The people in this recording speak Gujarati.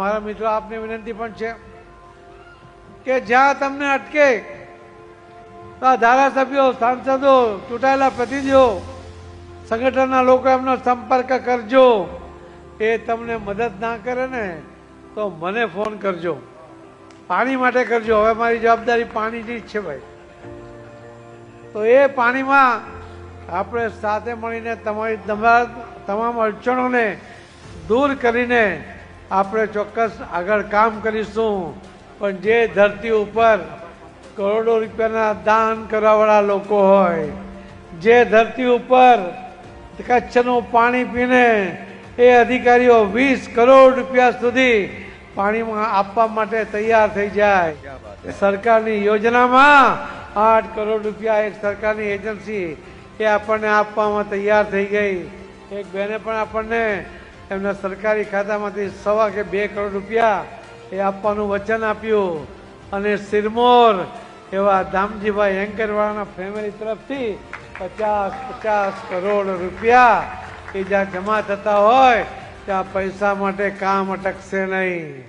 મારા મિત્રો આપને વિનંતી પણ છે કે જ્યાં તમને અટકે તો ધારાસભ્યો, સાંસદો, ચૂંટાયેલા પ્રતિનિધિઓ, સંગઠનના લોકો એમનો સંપર્ક કરજો. એ તમને મદદ ના કરે ને તો મને ફોન કરજો, પાણી માટે કરજો. હવે મારી જવાબદારી પાણીની જ છે ભાઈ. તો એ પાણીમાં આપણે સાથે મળીને તમારી તમામ અડચણોને દૂર કરીને આપણે ચોક્કસ આગળ કામ કરીશું. પણ જે ધરતી ઉપર કરોડો રૂપિયાના દાન કરવાવાળા લોકો હોય, જે ધરતી ઉપર કચ્છનું પાણી પીને એ અધિકારીઓ 20 કરોડ રૂપિયા સુધી પાણીમાં આપવા માટે તૈયાર થઈ જાય. સરકારની યોજનામાં 8 કરોડ રૂપિયા એક સરકારની એજન્સી એ આપણને આપવામાં તૈયાર થઈ ગઈ. એક બેને પણ આપણને એમના સરકારી ખાતામાંથી 1.25 કે 2 કરોડ રૂપિયા એ આપવાનું વચન આપ્યું. અને સિરમોર એવા દામજીભાઈ એન્કરવાળાના ફેમિલી તરફથી 50 કરોડ રૂપિયા એ જ્યાં જમા થતા હોય ત્યાં પૈસા માટે કામ અટકશે નહીં.